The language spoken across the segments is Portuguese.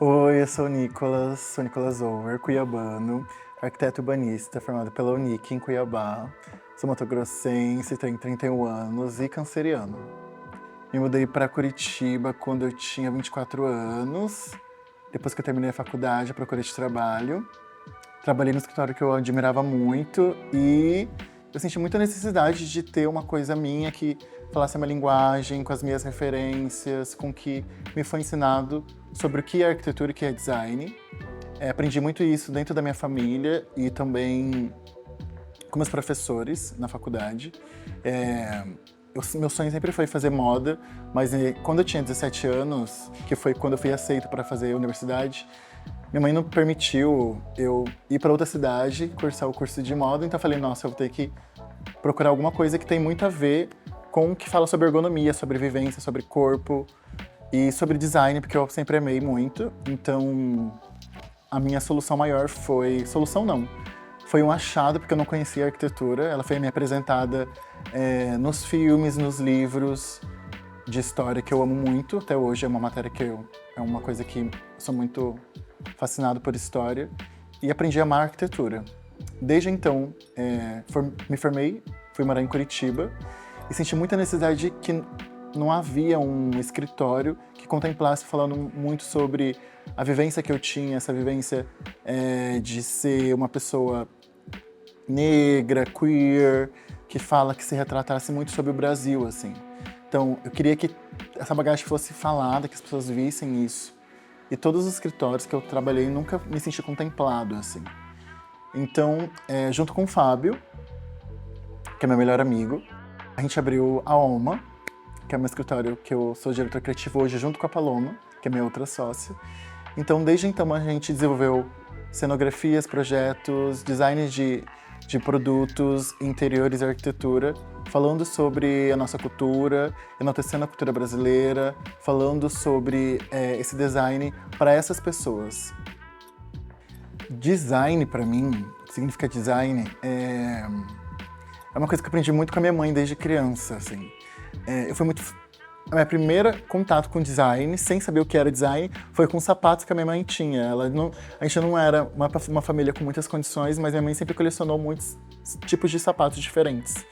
Oi, eu sou Nicolas Ower, cuiabano, arquiteto urbanista, formado pela Unic em Cuiabá. Sou matogrossense, tenho 31 anos e canceriano. Me mudei para Curitiba quando eu tinha 24 anos. Depois que eu terminei a faculdade, eu procurei de trabalho. Trabalhei no escritório que eu admirava muito e eu senti muita necessidade de ter uma coisa minha que falasse a minha linguagem, com as minhas referências, com o que me foi ensinado sobre o que é arquitetura e o que é design. Aprendi muito isso dentro da minha família e também com meus professores na faculdade. Meu sonho sempre foi fazer moda, mas quando eu tinha 17 anos, que foi quando eu fui aceito para fazer a universidade, minha mãe não permitiu eu ir para outra cidade, cursar o curso de moda, então eu falei, nossa, eu vou ter que procurar alguma coisa que tem muito a ver com o que fala sobre ergonomia, sobre vivência, sobre corpo e sobre design, porque eu sempre amei muito. Então, a minha solução maior foi... Solução não. Foi um achado, porque eu não conhecia a arquitetura. Ela foi me apresentada nos filmes, nos livros de história que eu amo muito. Até hoje é uma matéria é uma coisa que eu sou muito fascinado por história. E aprendi a amar a arquitetura. Desde então, me formei, fui morar em Curitiba e senti muita necessidade que não havia um escritório que contemplasse falando muito sobre a vivência que eu tinha, essa vivência de ser uma pessoa negra, queer, que fala, que se retratasse muito sobre o Brasil, assim. Então, eu queria que essa bagagem fosse falada, que as pessoas vissem isso. E todos os escritórios que eu trabalhei, nunca me senti contemplado, assim. Então, junto com o Fábio, que é meu melhor amigo, a gente abriu a OMA, que é um escritório que eu sou diretor criativo hoje, junto com a Paloma, que é minha outra sócia. Então, desde então, a gente desenvolveu cenografias, projetos, designs de produtos, interiores e arquitetura, falando sobre a nossa cultura, enaltecendo a cultura brasileira, falando sobre esse design para essas pessoas. Design, para mim, significa design, é uma coisa que eu aprendi muito com a minha mãe desde criança, assim. Eu fui muito... A minha primeira contato com design, sem saber o que era design, foi com sapatos que a minha mãe tinha. A gente não era uma família com muitas condições, mas minha mãe sempre colecionou muitos tipos de sapatos diferentes.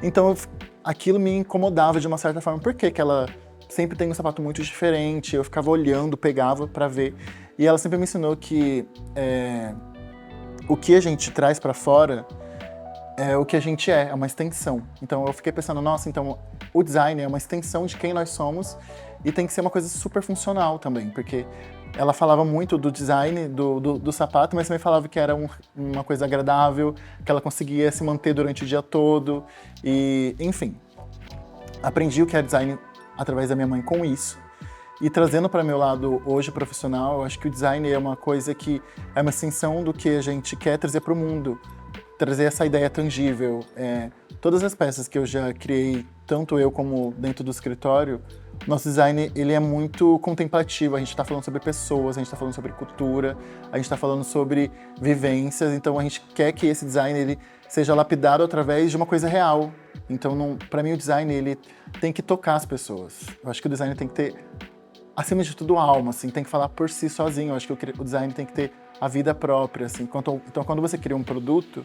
Então, aquilo me incomodava de uma certa forma. Por que que ela sempre tem um sapato muito diferente? Eu ficava olhando, pegava pra ver. E ela sempre me ensinou que o que a gente traz pra fora é o que a gente é uma extensão. Então eu fiquei pensando, nossa, então o design é uma extensão de quem nós somos e tem que ser uma coisa super funcional também, porque ela falava muito do design do sapato, mas também falava que era uma coisa agradável, que ela conseguia se manter durante o dia todo e, enfim. Aprendi o que é design através da minha mãe com isso. E trazendo para meu lado hoje profissional, eu acho que o design é uma coisa que é uma extensão do que a gente quer trazer para o mundo, trazer essa ideia tangível. Todas as peças que eu já criei, tanto eu como dentro do escritório, nosso design ele é muito contemplativo. A gente está falando sobre pessoas, a gente está falando sobre cultura, a gente está falando sobre vivências. Então a gente quer que esse design ele seja lapidado através de uma coisa real. Então, para mim, o design ele tem que tocar as pessoas. Eu acho que o design tem que ter, acima de tudo, alma, assim, tem que falar por si sozinho. Eu acho que o design tem que ter a vida própria, assim. Então, quando você cria um produto,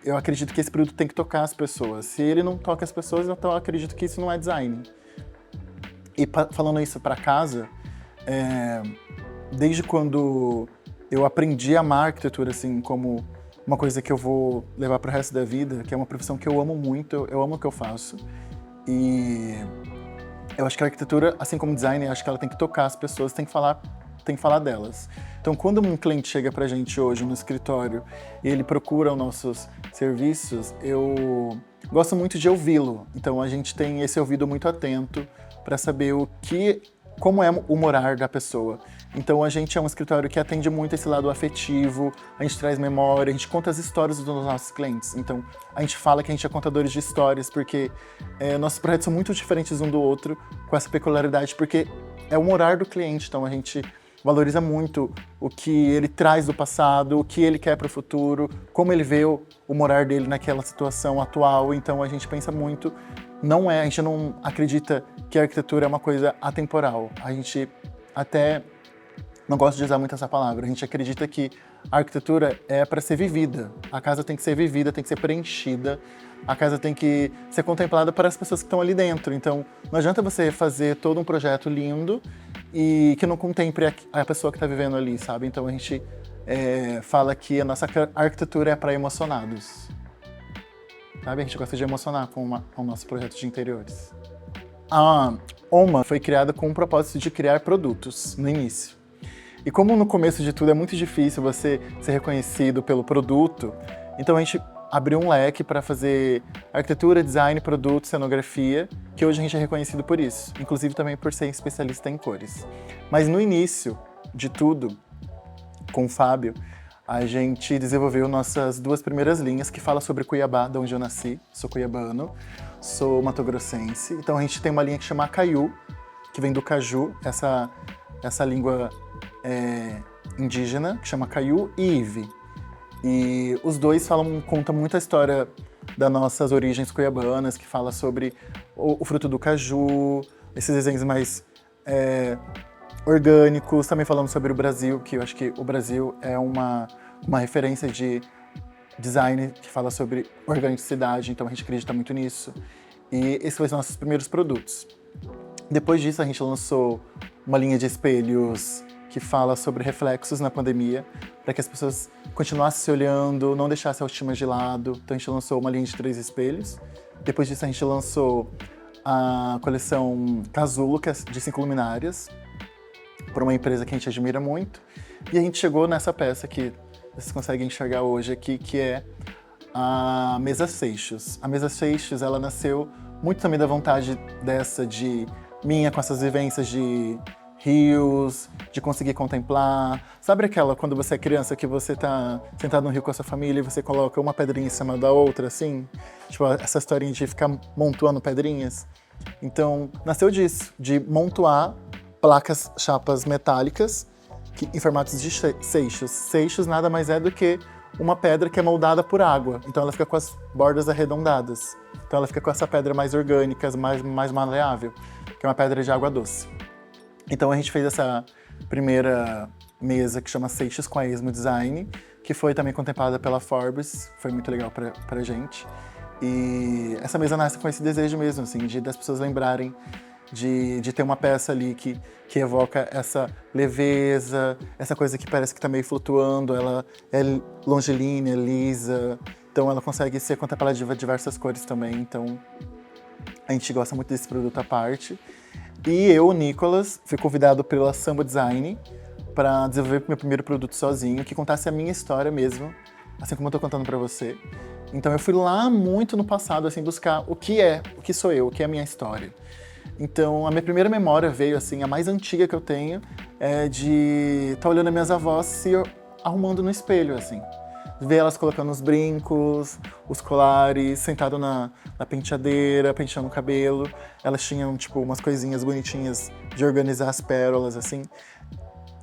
eu acredito que esse produto tem que tocar as pessoas. Se ele não toca as pessoas, então eu acredito que isso não é design. E falando isso para casa, desde quando eu aprendi a amar a arquitetura, assim, como uma coisa que eu vou levar para o resto da vida, que é uma profissão que eu amo muito, eu amo o que eu faço. E eu acho que a arquitetura, assim como o design, eu acho que ela tem que tocar as pessoas, tem que falar delas. Então, quando um cliente chega pra gente hoje no escritório e ele procura os nossos serviços, eu gosto muito de ouvi-lo. Então, a gente tem esse ouvido muito atento para saber como é o morar da pessoa. Então, a gente é um escritório que atende muito esse lado afetivo, a gente traz memória, a gente conta as histórias dos nossos clientes. Então, a gente fala que a gente é contadores de histórias, porque nossos projetos são muito diferentes um do outro, com essa peculiaridade, porque é o morar do cliente. Então, a gente valoriza muito o que ele traz do passado, o que ele quer para o futuro, como ele vê o morar dele naquela situação atual. Então a gente pensa muito, a gente não acredita que a arquitetura é uma coisa atemporal. A gente até não gosto de usar muito essa palavra. A gente acredita que a arquitetura é para ser vivida. A casa tem que ser vivida, tem que ser preenchida. A casa tem que ser contemplada para as pessoas que estão ali dentro. Então, não adianta você fazer todo um projeto lindo e que não contemple a pessoa que está vivendo ali, sabe? Então, a gente fala que a nossa arquitetura é para emocionados. Sabe? A gente gosta de emocionar com o nosso projeto de interiores. A OMA foi criada com o propósito de criar produtos no início. E como no começo de tudo é muito difícil você ser reconhecido pelo produto, então a gente abriu um leque para fazer arquitetura, design, produto, cenografia, que hoje a gente é reconhecido por isso, inclusive também por ser especialista em cores. Mas no início de tudo, com o Fábio, a gente desenvolveu nossas 2 primeiras linhas, que fala sobre Cuiabá, de onde eu nasci. Sou cuiabano, sou matogrossense. Então a gente tem uma linha que chama Caiu, que vem do caju, essa língua indígena, que chama Caiu, e Ive. E os dois contam muito a história das nossas origens cuiabanas, que fala sobre o fruto do caju, esses desenhos mais orgânicos. Também falamos sobre o Brasil, que eu acho que o Brasil é uma referência de design que fala sobre organicidade, então a gente acredita muito nisso. E esses foram os nossos primeiros produtos. Depois disso, a gente lançou uma linha de espelhos que fala sobre reflexos na pandemia, para que as pessoas continuassem se olhando, não deixassem a autoestima de lado. Então a gente lançou uma linha de 3 espelhos. Depois disso, a gente lançou a coleção Casulo, que é de 5 luminárias, por uma empresa que a gente admira muito. E a gente chegou nessa peça que vocês conseguem enxergar hoje aqui, que é a Mesa Seixos. A Mesa Seixos, ela nasceu muito também da vontade minha com essas vivências de rios, de conseguir contemplar. Sabe aquela, quando você é criança, que você tá sentado no rio com a sua família e você coloca uma pedrinha em cima da outra, assim? Tipo, essa historinha de ficar montuando pedrinhas. Então, nasceu disso, de montuar placas, chapas metálicas em formatos de seixos. Seixos nada mais é do que uma pedra que é moldada por água. Então ela fica com as bordas arredondadas. Então ela fica com essa pedra mais orgânica, mais maleável, que é uma pedra de água doce. Então a gente fez essa primeira mesa que chama Seixos com a Esmo Design, que foi também contemplada pela Forbes, foi muito legal pra gente. E essa mesa nasce com esse desejo mesmo, assim, das pessoas lembrarem de ter uma peça ali que evoca essa leveza, essa coisa que parece que está meio flutuando, ela é longilínea, lisa, então ela consegue ser contemplada de diversas cores também, então a gente gosta muito desse produto à parte. E eu, Nicolas, fui convidado pela Samba Design para desenvolver meu primeiro produto sozinho, que contasse a minha história mesmo, assim como eu estou contando para você. Então eu fui lá muito no passado, assim, buscar o que sou eu, o que é a minha história. Então, a minha primeira memória veio, assim, a mais antiga que eu tenho, é de estar olhando as minhas avós se arrumando no espelho, assim. Ver elas colocando os brincos, os colares, sentado na penteadeira, penteando o cabelo. Elas tinham, tipo, umas coisinhas bonitinhas de organizar as pérolas, assim.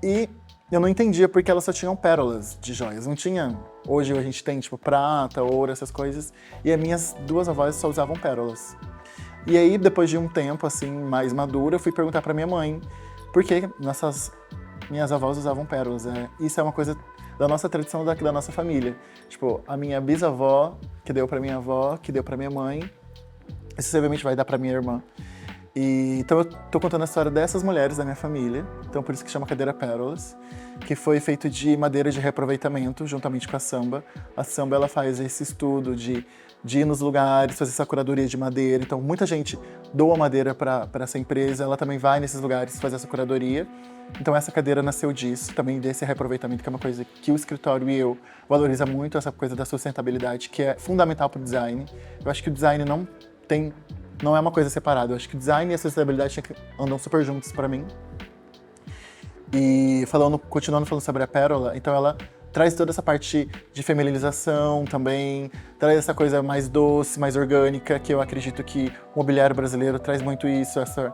E eu não entendia porque elas só tinham pérolas de joias. Não tinha... Hoje a gente tem, tipo, prata, ouro, essas coisas. E as minhas 2 avós só usavam pérolas. E aí, depois de um tempo, assim, mais madura, eu fui perguntar pra minha mãe por que minhas avós usavam pérolas. Isso é uma coisa da nossa tradição, da nossa família. Tipo, a minha bisavó, que deu pra minha avó, que deu pra minha mãe, isso obviamente vai dar pra minha irmã. Então eu tô contando a história dessas mulheres da minha família, então por isso que chama Cadeira Pérolas, que foi feito de madeira de reaproveitamento, juntamente com a Samba. A Samba, ela faz esse estudo de ir nos lugares, fazer essa curadoria de madeira. Então muita gente doa madeira para essa empresa, ela também vai nesses lugares fazer essa curadoria. Então essa cadeira nasceu disso, também desse reaproveitamento, que é uma coisa que o escritório e eu valoriza muito, essa coisa da sustentabilidade, que é fundamental para o design. Eu acho que o design não é uma coisa separada. Eu acho que o design e a sustentabilidade andam super juntos para mim. E continuando falando sobre a pérola, então ela traz toda essa parte de feminilização também, traz essa coisa mais doce, mais orgânica, que eu acredito que o mobiliário brasileiro traz muito isso, essa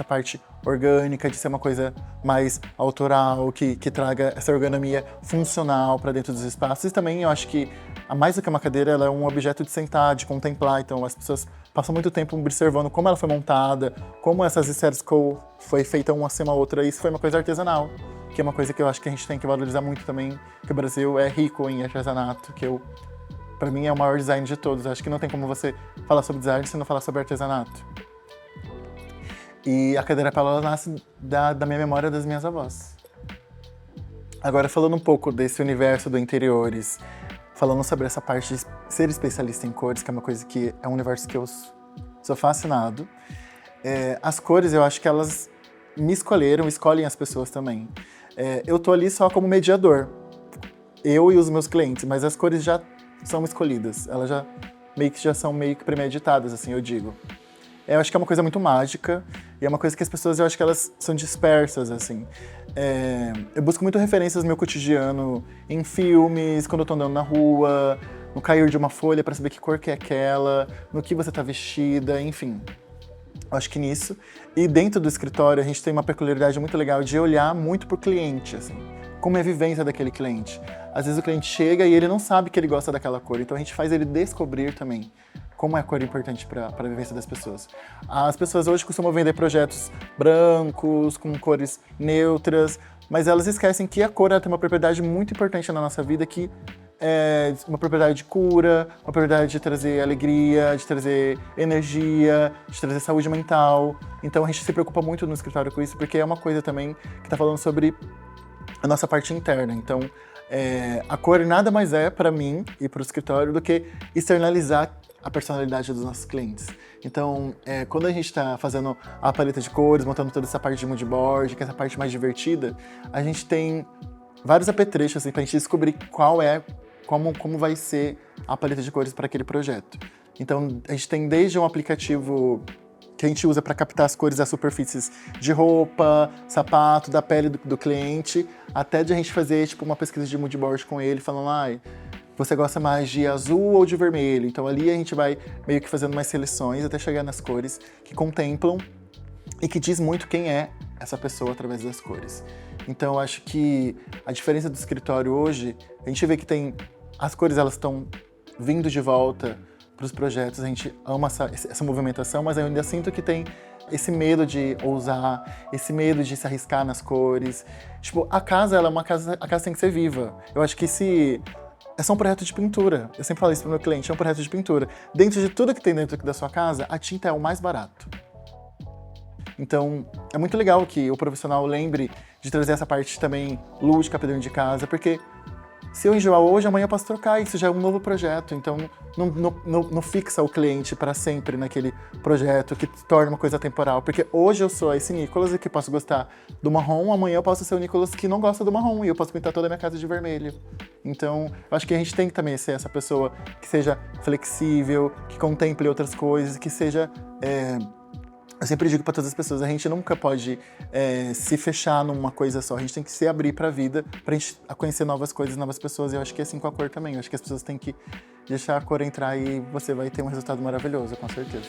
parte orgânica, de ser uma coisa mais autoral, que traga essa ergonomia funcional para dentro dos espaços. E também eu acho que, mais do que uma cadeira, ela é um objeto de sentar, de contemplar. Então as pessoas passam muito tempo observando como ela foi montada, como essas staircase foi feita uma acima da outra. Isso foi uma coisa artesanal. que é uma coisa que eu acho que a gente tem que valorizar muito também, que o Brasil é rico em artesanato, pra mim é o maior design de todos. Eu acho que não tem como você falar sobre design se não falar sobre artesanato. E a cadeira pau, ela nasce da minha memória das minhas avós. Agora, falando um pouco desse universo do interiores, falando sobre essa parte de ser especialista em cores, que é uma coisa que é um universo que eu sou fascinado. As cores, eu acho que elas me escolheram, escolhem as pessoas também. Eu tô ali só como mediador, eu e os meus clientes, mas as cores já são escolhidas, elas já são meio que premeditadas, assim, eu digo. Eu acho que é uma coisa muito mágica e é uma coisa que as pessoas, eu acho que elas são dispersas, assim. Eu busco muito referências no meu cotidiano, em filmes, quando eu tô andando na rua, no cair de uma folha para saber que cor que é aquela, no que você tá vestida, enfim. Eu acho que nisso. E dentro do escritório a gente tem uma peculiaridade muito legal de olhar muito pro cliente, assim. Como é a vivência daquele cliente. Às vezes o cliente chega e ele não sabe que ele gosta daquela cor, então a gente faz ele descobrir também como é a cor importante para a vivência das pessoas. As pessoas hoje costumam vender projetos brancos, com cores neutras, mas elas esquecem que a cor tem uma propriedade muito importante na nossa vida, que é uma propriedade de cura, uma propriedade de trazer alegria, de trazer energia, de trazer saúde mental. Então a gente se preocupa muito no escritório com isso, porque é uma coisa também que está falando sobre a nossa parte interna. Então, a cor nada mais é para mim e para o escritório do que externalizar a personalidade dos nossos clientes. Então, quando a gente está fazendo a paleta de cores, montando toda essa parte de mood board, que é essa parte mais divertida, a gente tem vários apetrechos assim, para a gente descobrir como vai ser a paleta de cores para aquele projeto. Então, a gente tem desde um aplicativo que a gente usa para captar as cores das superfícies de roupa, sapato, da pele do cliente, até de a gente fazer tipo uma pesquisa de mood board com ele, falando, você gosta mais de azul ou de vermelho? Então ali a gente vai meio que fazendo mais seleções até chegar nas cores que contemplam e que diz muito quem é essa pessoa através das cores. Então eu acho que a diferença do escritório hoje, a gente vê que as cores elas estão vindo de volta para os projetos, a gente ama essa movimentação, mas eu ainda sinto que tem esse medo de ousar, esse medo de se arriscar nas cores. Tipo, a casa tem que ser viva. Eu acho que é só um projeto de pintura. Eu sempre falo isso pro meu cliente, é um projeto de pintura. Dentro de tudo que tem dentro da sua casa, a tinta é o mais barato. Então, é muito legal que o profissional lembre de trazer essa parte também lúdica pra dentro de casa, porque se eu enjoar hoje, amanhã eu posso trocar, isso já é um novo projeto. Então, não fixa o cliente para sempre naquele projeto que torna uma coisa temporal. Porque hoje eu sou esse Nicolas e que posso gostar do marrom, amanhã eu posso ser o Nicolas que não gosta do marrom e eu posso pintar toda a minha casa de vermelho. Então, eu acho que a gente tem que também ser essa pessoa que seja flexível, que contemple outras coisas, que seja... Eu sempre digo para todas as pessoas, a gente nunca pode se fechar numa coisa só, a gente tem que se abrir para a vida, para a gente conhecer novas coisas, novas pessoas, e eu acho que é assim com a cor também, eu acho que as pessoas têm que deixar a cor entrar e você vai ter um resultado maravilhoso, com certeza.